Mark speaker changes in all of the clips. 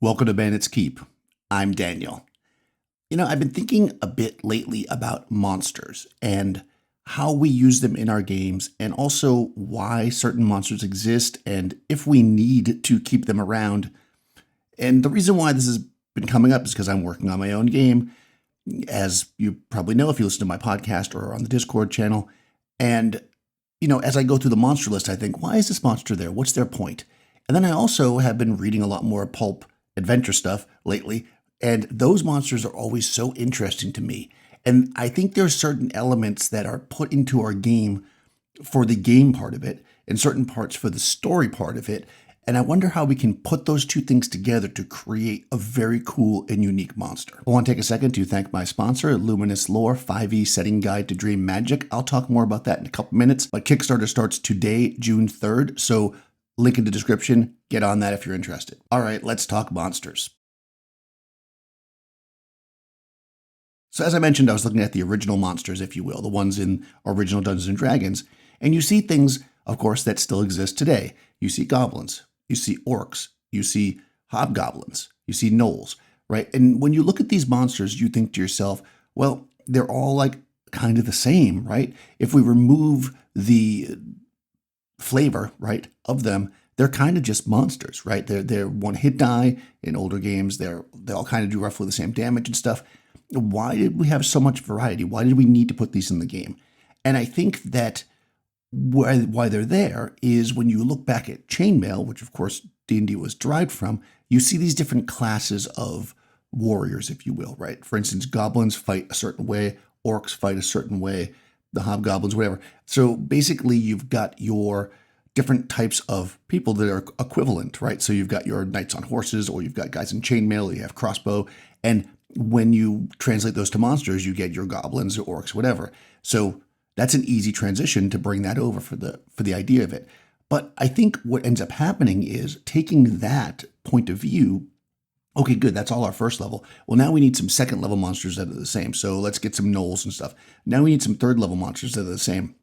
Speaker 1: Welcome to Bandit's Keep. I'm Daniel. I've been thinking a bit lately about monsters and how we use them in our games, and also why certain monsters exist and if we need to keep them around. And the reason why this has been coming up is because I'm working on my own game, as you probably know if you listen to my podcast or on the Discord channel. And, as I go through the monster list, I think, why is this monster there? What's their point? And then I also have been reading a lot more pulp adventure stuff lately, and those monsters are always so interesting to me. And I think there's certain elements that are put into our game for the game part of it, and certain parts for the story part of it. And I wonder how we can put those two things together to create a very cool and unique monster. I want to take a second to thank my sponsor, Luminous Lore 5e Setting Guide to Dream Magic. I'll talk more about that in a couple minutes. My Kickstarter starts today, June 3rd, so link in the description. Get on that if you're interested. All right, let's talk monsters. So as I mentioned, I was looking at the original monsters, if you will, the ones in original Dungeons & Dragons, and you see things, of course, that still exist today. You see goblins, you see orcs, you see hobgoblins, you see gnolls, right? And when you look at these monsters, you think to yourself, well, they're all like kind of the same, right? If we remove the flavor, right, of them, they're kind of just monsters, right? They're one hit die in older games. They all kind of do roughly the same damage and stuff. Why did we have so much variety? Why did we need to put these in the game? And I think that why they're there is when you look back at Chainmail, which of course D&D was derived from, you see these different classes of warriors, if you will, right? For instance, goblins fight a certain way, orcs fight a certain way, the hobgoblins, whatever. So basically you've got your different types of people that are equivalent, right? So you've got your knights on horses, or you've got guys in chainmail, you have crossbow. And when you translate those to monsters, you get your goblins or orcs, whatever. So that's an easy transition to bring that over for the idea of it. But I think what ends up happening is taking that point of view. Okay, good. That's all our first level. Well, now we need some second level monsters that are the same. So let's get some gnolls and stuff. Now we need some third level monsters that are the same.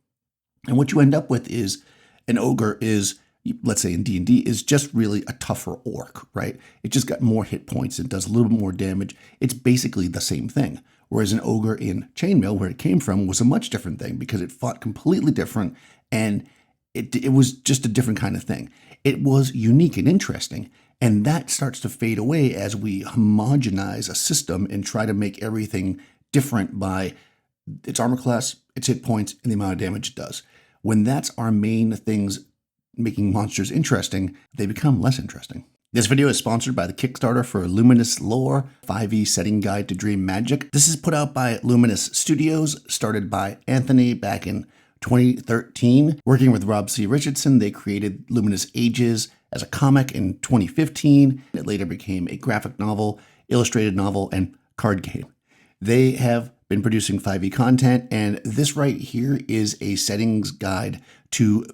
Speaker 1: And what you end up with is an ogre is, let's say in D&D, is just really a tougher orc, right? It just got more hit points and does a little bit more damage. It's basically the same thing. Whereas an ogre in Chainmail, where it came from, was a much different thing because it fought completely different, and it was just a different kind of thing. It was unique and interesting. And that starts to fade away as we homogenize a system and try to make everything different by its armor class, its hit points, and the amount of damage it does. When that's our main things making monsters interesting, they become less interesting. This video is sponsored by the Kickstarter for Luminous Lore 5e Setting Guide to Dream Magic. This is put out by Luminous Studios, started by Anthony back in 2013. Working with Rob C. Richardson, they created Luminous Ages as a comic in 2015. It later became a graphic novel, illustrated novel, and card game. They have been producing 5e content, and this right here is a settings guide to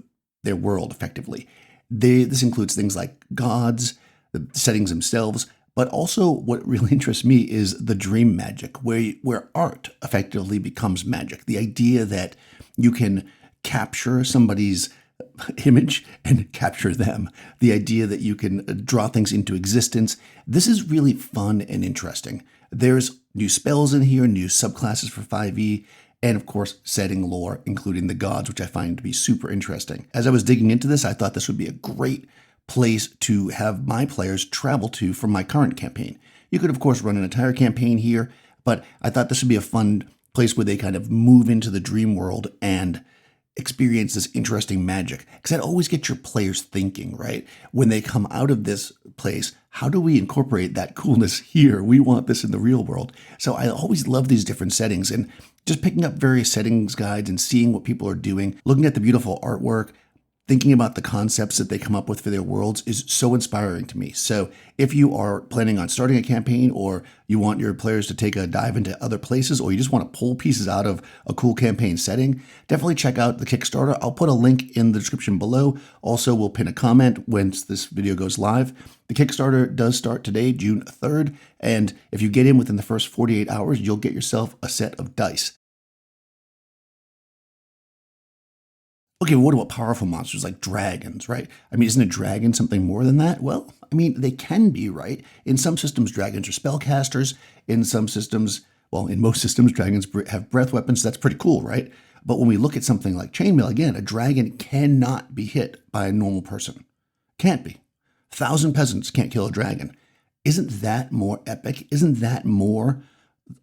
Speaker 1: their world, effectively. This includes things like gods, the settings themselves, but also what really interests me is the dream magic, where art effectively becomes magic. The idea that you can capture somebody's image and capture them. The idea that you can draw things into existence. This is really fun and interesting. There's new spells in here, new subclasses for 5e, and of course, setting lore, including the gods, which I find to be super interesting. As I was digging into this, I thought this would be a great place to have my players travel to for my current campaign. You could, of course, run an entire campaign here, but I thought this would be a fun place where they kind of move into the dream world and experience this interesting magic. Because that always gets your players thinking, right? When they come out of this place, how do we incorporate that coolness here? We want this in the real world. So I always love these different settings, and just picking up various settings guides and seeing what people are doing, looking at the beautiful artwork, thinking about the concepts that they come up with for their worlds is so inspiring to me. So if you are planning on starting a campaign, or you want your players to take a dive into other places, or you just want to pull pieces out of a cool campaign setting, definitely check out the Kickstarter. I'll put a link in the description below. Also, we'll pin a comment once this video goes live. The Kickstarter does start today, June 3rd, and if you get in within the first 48 hours, you'll get yourself a set of dice. Okay, what about powerful monsters like dragons, right? I mean, isn't a dragon something more than that? Well, I mean, they can be, right? In some systems, dragons are spellcasters. In some systems, well, in most systems, dragons have breath weapons. That's pretty cool, right? But when we look at something like chainmail, again, a dragon cannot be hit by a normal person. Can't be. 1,000 peasants can't kill a dragon. Isn't that more epic? Isn't that more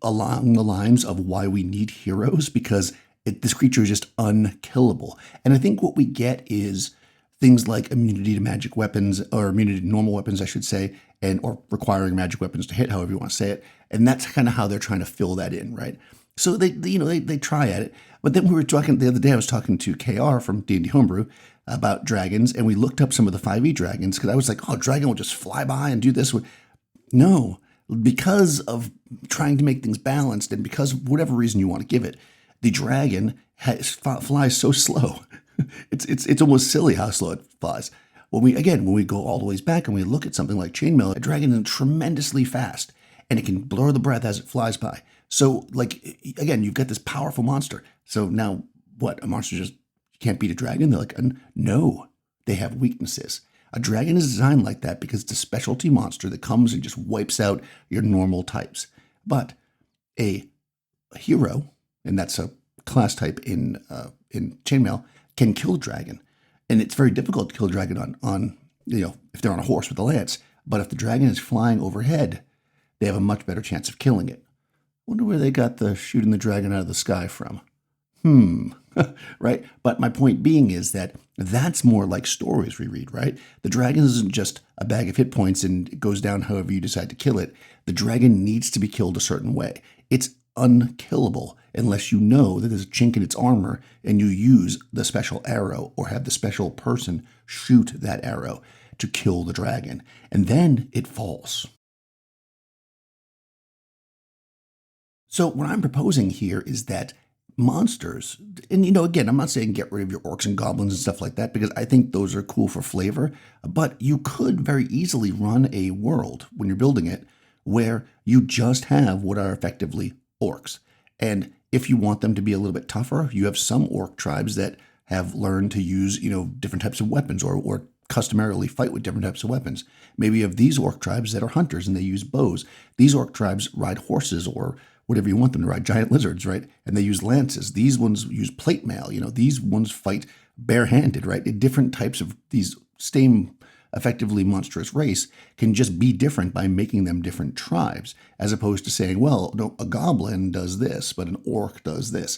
Speaker 1: along the lines of why we need heroes? Because this creature is just unkillable. And I think what we get is things like immunity to magic weapons, or immunity to normal weapons, I should say, or requiring magic weapons to hit, however you want to say it. And that's kind of how they're trying to fill that in, right? So they try at it. But then we were talking the other day. I was talking to KR from D&D Homebrew about dragons, and we looked up some of the 5e dragons because I was like, oh, dragon will just fly by and do this. No, because of trying to make things balanced, and because of whatever reason you want to give it, the dragon flies so slow. It's almost silly how slow it flies. When we go all the ways back and we look at something like chainmail, a dragon is tremendously fast, and it can blur the breath as it flies by. So, again, you've got this powerful monster. So now what? A monster just can't beat a dragon? They're like, no, they have weaknesses. A dragon is designed like that because it's a specialty monster that comes and just wipes out your normal types. But a hero, and that's a class type in chainmail, can kill a dragon. And it's very difficult to kill a dragon on if they're on a horse with a lance. But if the dragon is flying overhead, they have a much better chance of killing it. Wonder where they got the shooting the dragon out of the sky from. Right? But my point being is that that's more like stories we read, right? The dragon isn't just a bag of hit points and it goes down however you decide to kill it. The dragon needs to be killed a certain way. It's unkillable unless you know that there's a chink in its armor and you use the special arrow or have the special person shoot that arrow to kill the dragon. And then it falls. So what I'm proposing here is that monsters, and again, I'm not saying get rid of your orcs and goblins and stuff like that, because I think those are cool for flavor, but you could very easily run a world when you're building it where you just have what are effectively orcs. And if you want them to be a little bit tougher, you have some orc tribes that have learned to use, different types of weapons or customarily fight with different types of weapons. Maybe you have these orc tribes that are hunters and they use bows. These orc tribes ride horses or whatever you want them to ride, giant lizards, right? And they use lances. These ones use plate mail. These ones fight barehanded, right? Different types of these same effectively monstrous race can just be different by making them different tribes, as opposed to saying, well, no, a goblin does this, but an orc does this.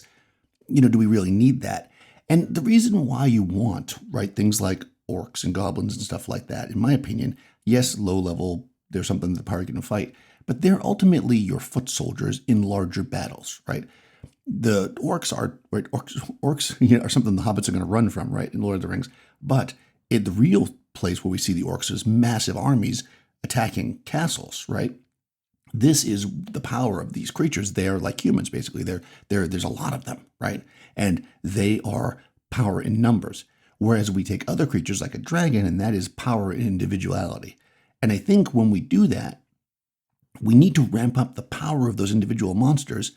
Speaker 1: Do we really need that? And the reason why you want, right, things like orcs and goblins and stuff like that, in my opinion, yes, low level, there's something that the party can fight, but they're ultimately your foot soldiers in larger battles, right? The orcs are, right, orcs are something the hobbits are going to run from, right, in Lord of the Rings. But the real place where we see the orcs is massive armies attacking castles, right? This is the power of these creatures. They're like humans, basically. There's a lot of them, right? And they are power in numbers. Whereas we take other creatures like a dragon, and that is power in individuality. And I think when we do that, we need to ramp up the power of those individual monsters,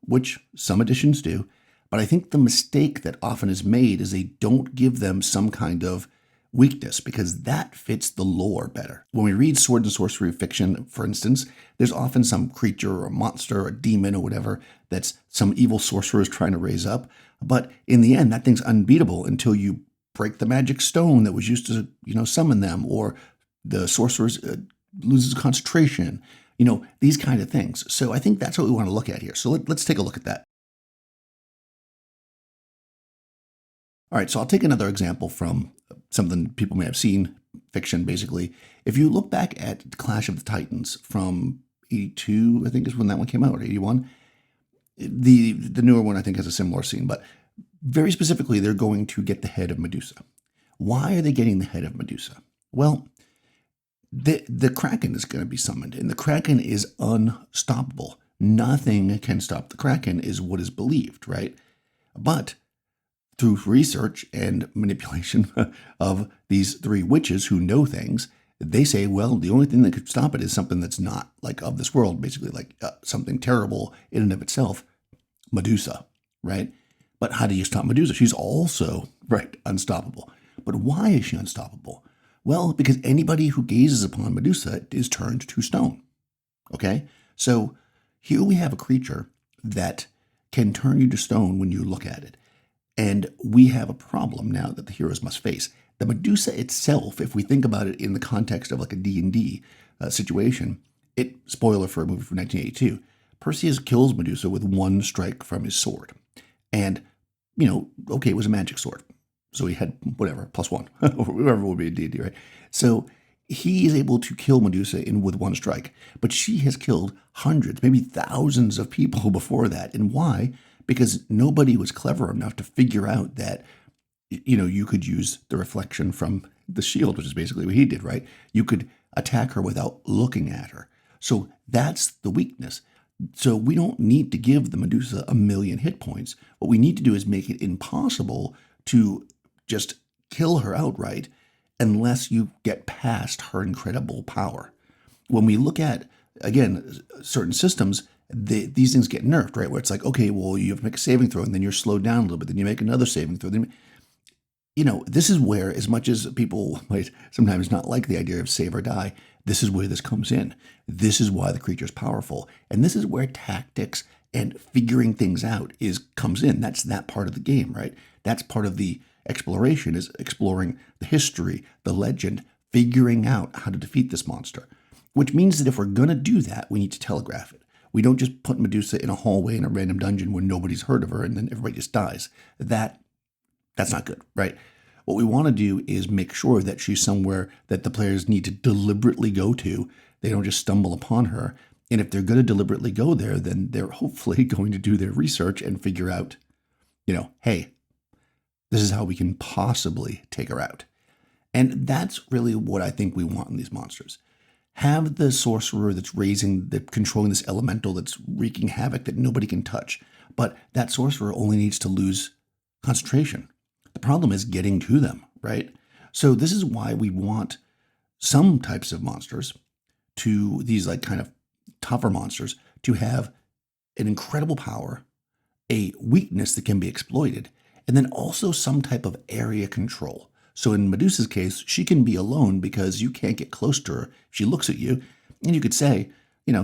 Speaker 1: which some editions do. But I think the mistake that often is made is they don't give them some kind of weakness, because that fits the lore better. When we read sword and sorcery fiction, for instance, there's often some creature or monster or demon or whatever that's some evil sorcerer is trying to raise up. But in the end, that thing's unbeatable until you break the magic stone that was used to, summon them, or the sorcerer's loses concentration, these kind of things. So I think that's what we want to look at here. So let's take a look at that. All right, so I'll take another example from something people may have seen, fiction, basically. If you look back at Clash of the Titans from 82, I think is when that one came out, or 81. The newer one, I think, has a similar scene, but very specifically, they're going to get the head of Medusa. Why are they getting the head of Medusa? Well, the Kraken is going to be summoned, and the Kraken is unstoppable. Nothing can stop the Kraken is what is believed, right? But through research and manipulation of these three witches who know things, they say, well, the only thing that could stop it is something that's not like of this world, basically like something terrible in and of itself, Medusa, right? But how do you stop Medusa? She's also, right, unstoppable. But why is she unstoppable? Well, because anybody who gazes upon Medusa is turned to stone. Okay? So here we have a creature that can turn you to stone when you look at it. And we have a problem now that the heroes must face. The Medusa itself, if we think about it in the context of like a D&D situation, spoiler for a movie from 1982, Perseus kills Medusa with one strike from his sword. And, okay, it was a magic sword. So he had whatever, +1, or whatever would be a D&D, right? So he is able to kill Medusa with one strike. But she has killed hundreds, maybe thousands of people before that. And why? Because nobody was clever enough to figure out that, you could use the reflection from the shield, which is basically what he did, right? You could attack her without looking at her. So that's the weakness. So we don't need to give the Medusa 1,000,000 hit points. What we need to do is make it impossible to just kill her outright unless you get past her incredible power. When we look at, again, certain systems, these things get nerfed, right? Where it's like, okay, well, you have to make a saving throw, and then you're slowed down a little bit. Then you make another saving throw. Then, this is where, as much as people might sometimes not like the idea of save or die, this is where this comes in. This is why the creature's powerful. And this is where tactics and figuring things out comes in. That's that part of the game, right? That's part of the exploration, is exploring the history, the legend, figuring out how to defeat this monster. Which means that if we're going to do that, we need to telegraph it. We don't just put Medusa in a hallway in a random dungeon where nobody's heard of her and then everybody just dies. That's not good, right? What we want to do is make sure that she's somewhere that the players need to deliberately go to. They don't just stumble upon her. And if they're going to deliberately go there, then they're hopefully going to do their research and figure out, hey, this is how we can possibly take her out. And that's really what I think we want in these monsters. Have the sorcerer that's controlling this elemental that's wreaking havoc that nobody can touch. But that sorcerer only needs to lose concentration. The problem is getting to them, right? So this is why we want some types of monsters these like kind of tougher monsters to have an incredible power, a weakness that can be exploited, and then also some type of area control. So in Medusa's case, she can be alone because you can't get close to her. She looks at you, and you could say,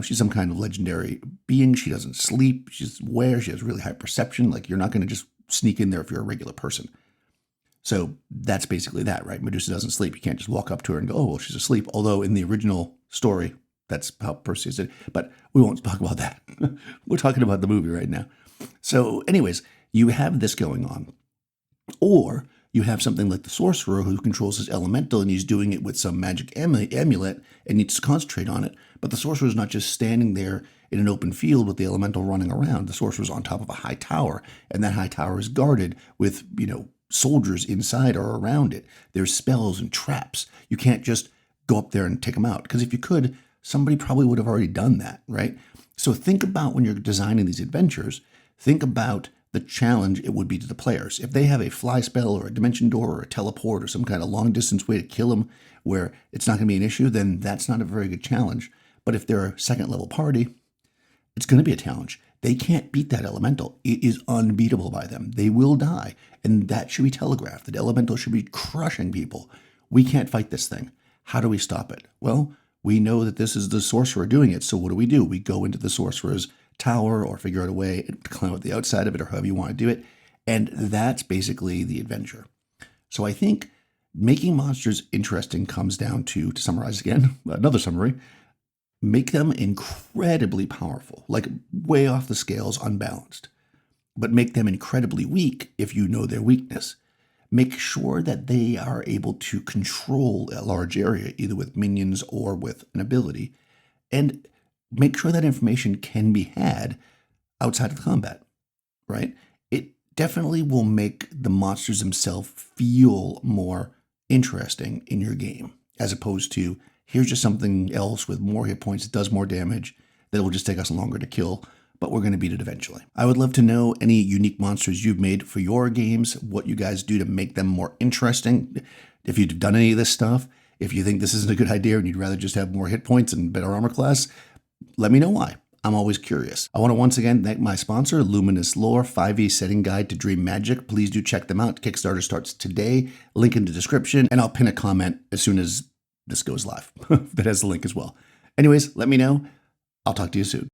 Speaker 1: she's some kind of legendary being. She doesn't sleep. She's aware. She has really high perception. Like, you're not going to just sneak in there if you're a regular person. So that's basically that, right? Medusa doesn't sleep. You can't just walk up to her and go, oh, well, she's asleep. Although in the original story, that's how Perseus did. But we won't talk about that. We're talking about the movie right now. So anyways, you have this going on. Or you have something like the sorcerer who controls his elemental, and he's doing it with some magic amulet and needs to concentrate on it. But the sorcerer is not just standing there in an open field with the elemental running around. The sorcerer is on top of a high tower, and that high tower is guarded with, soldiers inside or around it. There's spells and traps. You can't just go up there and take them out, because if you could, somebody probably would have already done that, right? So think about when you're designing these adventures, think about the challenge it would be to the players. If they have a fly spell or a dimension door or a teleport or some kind of long distance way to kill them where it's not going to be an issue, then that's not a very good challenge. But if they're a second level party, it's going to be a challenge. They can't beat that elemental. It is unbeatable by them. They will die. And that should be telegraphed. The elemental should be crushing people. We can't fight this thing. How do we stop it? Well, we know that this is the sorcerer doing it. So what do? We go into the sorcerer's tower or figure out a way to climb up the outside of it or however you want to do it. And that's basically the adventure. So I think making monsters interesting comes down to summarize again, another summary, make them incredibly powerful, like way off the scales, unbalanced, but make them incredibly weak if you know their weakness. Make sure that they are able to control a large area, either with minions or with an ability, and make sure that information can be had outside of combat, right? It definitely will make the monsters themselves feel more interesting in your game, as opposed to, here's just something else with more hit points, it does more damage, that will just take us longer to kill, but we're going to beat it eventually. I would love to know any unique monsters you've made for your games, what you guys do to make them more interesting. If you've done any of this stuff, if you think this isn't a good idea and you'd rather just have more hit points and better armor class, let me know why. I'm always curious. I want to once again thank my sponsor, Luminous Lore, 5e Setting Guide to Dream Magic. Please do check them out. Kickstarter starts today. Link in the description, and I'll pin a comment as soon as this goes live that has the link as well. Anyways, let me know. I'll talk to you soon.